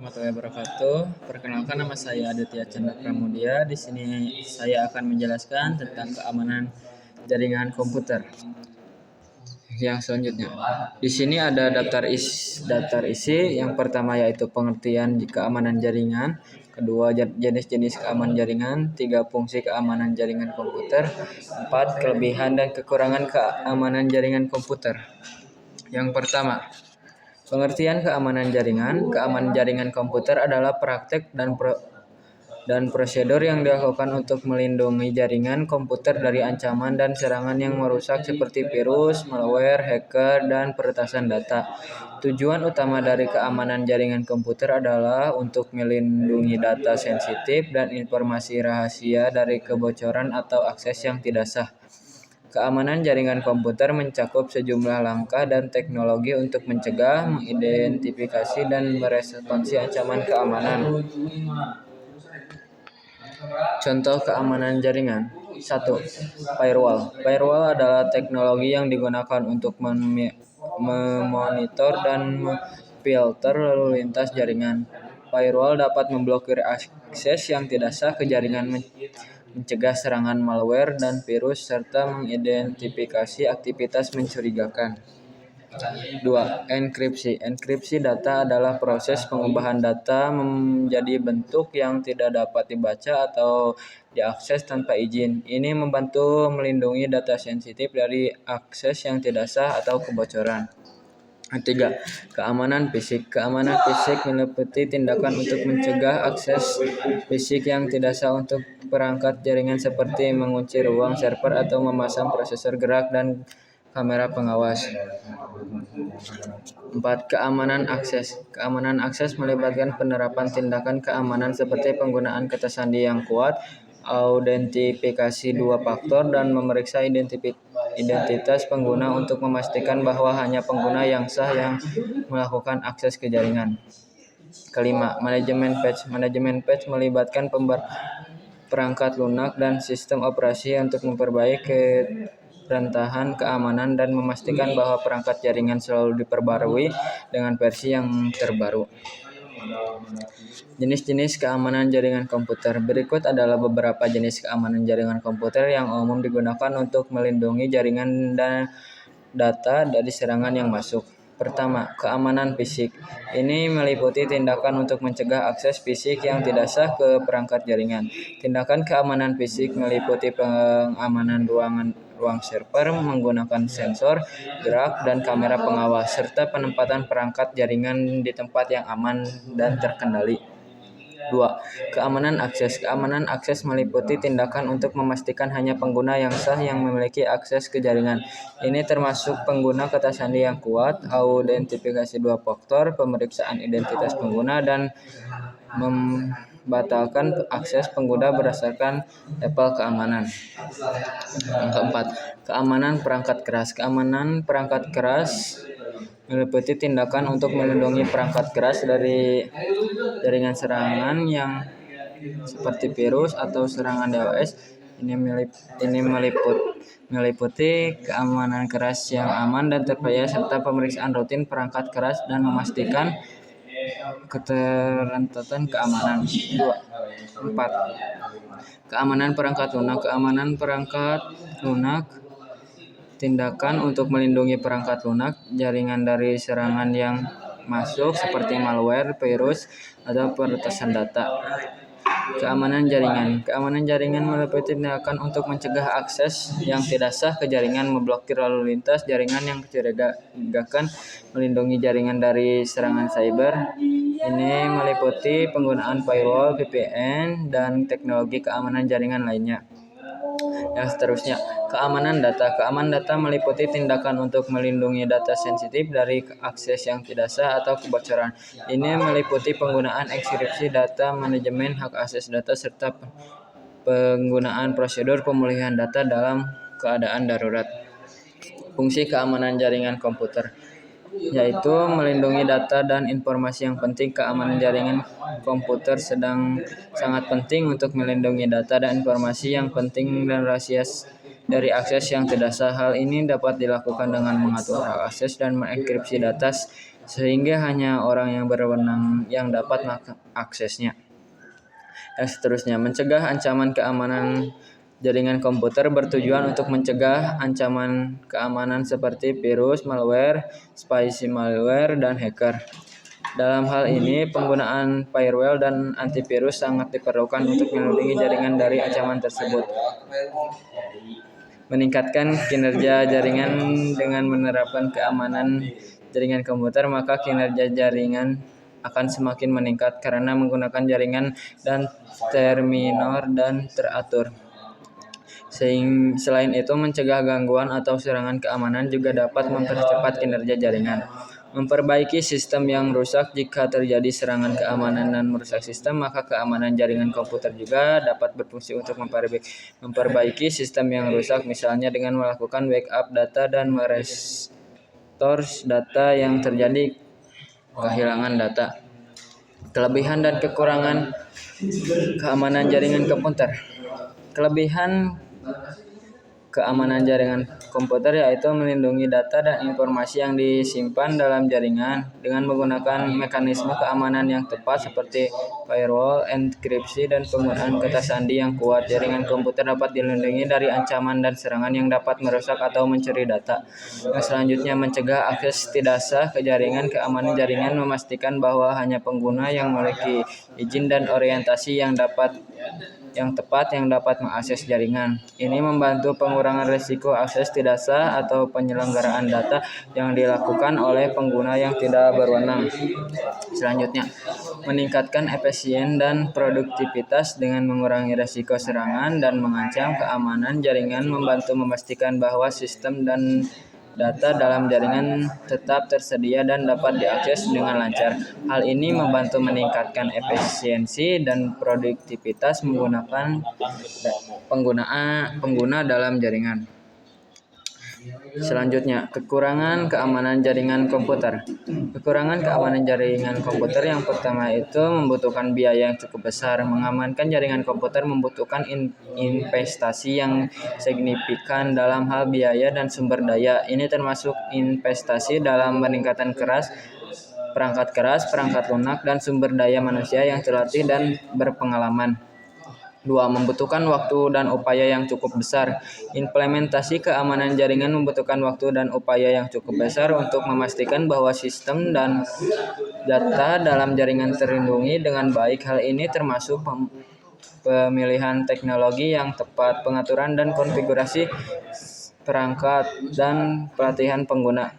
Warahmatullahi wabarakatuh. Perkenalkan, nama saya Aditya Chandra Pramudia. Di sini saya akan menjelaskan tentang keamanan jaringan komputer. Yang selanjutnya, di sini ada daftar isi. Yang pertama yaitu pengertian keamanan jaringan, kedua jenis-jenis keamanan jaringan, tiga fungsi keamanan jaringan komputer, empat kelebihan dan kekurangan keamanan jaringan komputer. Yang pertama, pengertian keamanan jaringan. Keamanan jaringan komputer adalah praktek dan prosedur yang dilakukan untuk melindungi jaringan komputer dari ancaman dan serangan yang merusak seperti virus, malware, hacker, dan peretasan data. Tujuan utama dari keamanan jaringan komputer adalah untuk melindungi data sensitif dan informasi rahasia dari kebocoran atau akses yang tidak sah. Keamanan jaringan komputer mencakup sejumlah langkah dan teknologi untuk mencegah, mengidentifikasi, dan merespons ancaman keamanan. Contoh keamanan jaringan. 1. Firewall. Firewall adalah teknologi yang digunakan untuk memonitor dan memfilter lalu lintas jaringan. Firewall dapat memblokir akses yang tidak sah ke jaringan, mencegah serangan malware dan virus, serta mengidentifikasi aktivitas mencurigakan. 2. Enkripsi. Enkripsi data adalah proses pengubahan data menjadi bentuk yang tidak dapat dibaca atau diakses tanpa izin. Ini membantu melindungi data sensitif dari akses yang tidak sah atau kebocoran. 3. Keamanan fisik. Keamanan fisik meliputi tindakan untuk mencegah akses fisik yang tidak sah untuk perangkat jaringan seperti mengunci ruang server atau memasang prosesor gerak dan kamera pengawas. 4. Keamanan akses. Keamanan akses melibatkan penerapan tindakan keamanan seperti penggunaan kata sandi yang kuat, autentifikasi dua faktor, dan memeriksa identitas pengguna untuk memastikan bahwa hanya pengguna yang sah yang melakukan akses ke jaringan. Kelima, manajemen patch. Manajemen patch melibatkan perangkat lunak dan sistem operasi untuk memperbaiki rentahan keamanan dan memastikan bahwa perangkat jaringan selalu diperbarui dengan versi yang terbaru. Jenis-jenis keamanan jaringan komputer. Berikut adalah beberapa jenis keamanan jaringan komputer yang umum digunakan untuk melindungi jaringan dan data dari serangan yang masuk. Pertama, keamanan fisik. Ini meliputi tindakan untuk mencegah akses fisik yang tidak sah ke perangkat jaringan. Tindakan keamanan fisik meliputi pengamanan ruang server menggunakan sensor, gerak, dan kamera pengawas, serta penempatan perangkat jaringan di tempat yang aman dan terkendali. 2. Keamanan akses. Keamanan akses meliputi tindakan untuk memastikan hanya pengguna yang sah yang memiliki akses ke jaringan. Ini termasuk pengguna kata sandi yang kuat, autentifikasi dua faktor, pemeriksaan identitas pengguna, dan membatalkan akses pengguna berdasarkan level keamanan. Yang keempat, keamanan perangkat keras. Keamanan perangkat keras meliputi tindakan untuk melindungi perangkat keras dari jaringan serangan yang seperti virus atau serangan DOS. Ini meliputi keamanan keras yang aman dan terpercaya serta pemeriksaan rutin perangkat keras dan memastikan keterlambatan keamanan. 4. Keamanan perangkat lunak. Keamanan perangkat lunak tindakan untuk melindungi perangkat lunak jaringan dari serangan yang masuk seperti malware, virus, atau peretasan data. Keamanan jaringan. Keamanan jaringan meliputi tindakan untuk mencegah akses yang tidak sah ke jaringan, memblokir lalu lintas jaringan yang mencurigakan, melindungi jaringan dari serangan cyber. Ini meliputi penggunaan firewall, VPN, dan teknologi keamanan jaringan lainnya. Yang seterusnya, keamanan data. Keamanan data meliputi tindakan untuk melindungi data sensitif dari akses yang tidak sah atau kebocoran. Ini meliputi penggunaan enkripsi data, manajemen hak akses data, serta penggunaan prosedur pemulihan data dalam keadaan darurat. Fungsi keamanan jaringan komputer yaitu melindungi data dan informasi yang penting. Keamanan jaringan komputer sangat penting untuk melindungi data dan informasi yang penting dan rahasia dari akses yang tidak sah. Hal ini dapat dilakukan dengan mengatur hak akses dan mengenkripsi data sehingga hanya orang yang berwenang yang dapat mengaksesnya. Yang seterusnya, mencegah ancaman keamanan jaringan komputer bertujuan untuk mencegah ancaman keamanan seperti virus, malware, spyware malware, dan hacker. Dalam hal ini, penggunaan firewall dan antivirus sangat diperlukan untuk melindungi jaringan dari ancaman tersebut. Meningkatkan kinerja jaringan dengan menerapkan keamanan jaringan komputer, maka kinerja jaringan akan semakin meningkat karena menggunakan jaringan dan terminal dan teratur. Selain itu, mencegah gangguan atau serangan keamanan juga dapat mempercepat kinerja jaringan. Memperbaiki sistem yang rusak. Jika terjadi serangan keamanan dan merusak sistem, maka keamanan jaringan komputer juga dapat berfungsi untuk memperbaiki sistem yang rusak, misalnya dengan melakukan backup data dan merestore data yang terjadi kehilangan data. Kelebihan dan kekurangan keamanan jaringan komputer. Kelebihan keamanan jaringan komputer yaitu melindungi data dan informasi yang disimpan dalam jaringan dengan menggunakan mekanisme keamanan yang tepat seperti firewall, enkripsi, dan penggunaan kata sandi yang kuat. Jaringan komputer dapat dilindungi dari ancaman dan serangan yang dapat merusak atau mencuri data. Yang selanjutnya, mencegah akses tidak sah ke jaringan. Keamanan jaringan memastikan bahwa hanya pengguna yang memiliki izin dan orientasi yang tepat yang dapat mengakses jaringan. Ini membantu pengurangan risiko akses tidak sah atau penyelenggaraan data yang dilakukan oleh pengguna yang tidak berwenang. Selanjutnya, meningkatkan efisien dan produktivitas dengan mengurangi risiko serangan dan mengancam keamanan jaringan, membantu memastikan bahwa sistem dan data dalam jaringan tetap tersedia dan dapat diakses dengan lancar. Hal ini membantu meningkatkan efisiensi dan produktivitas menggunakan pengguna dalam jaringan. Selanjutnya, kekurangan keamanan jaringan komputer. Kekurangan keamanan jaringan komputer yang pertama itu membutuhkan biaya yang cukup besar. Mengamankan jaringan komputer membutuhkan investasi yang signifikan dalam hal biaya dan sumber daya. Ini termasuk investasi dalam peningkatan perangkat keras, perangkat lunak, dan sumber daya manusia yang terlatih dan berpengalaman. 2. Membutuhkan waktu dan upaya yang cukup besar. Implementasi keamanan jaringan membutuhkan waktu dan upaya yang cukup besar untuk memastikan bahwa sistem dan data dalam jaringan terlindungi dengan baik. Hal ini termasuk pemilihan teknologi yang tepat, pengaturan dan konfigurasi perangkat, dan pelatihan pengguna.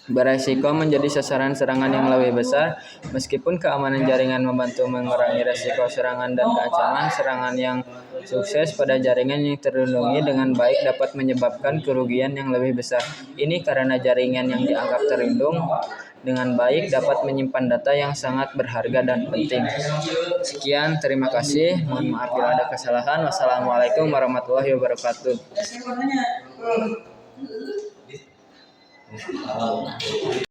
Beresiko menjadi sasaran serangan yang lebih besar. Meskipun keamanan jaringan membantu mengurangi risiko serangan dan keancaman, serangan yang sukses pada jaringan yang terlindungi dengan baik dapat menyebabkan kerugian yang lebih besar. Ini karena jaringan yang dianggap terlindung dengan baik dapat menyimpan data yang sangat berharga dan penting. Sekian, terima kasih. Mohon maaf bila ada kesalahan. Wassalamualaikum warahmatullahi wabarakatuh.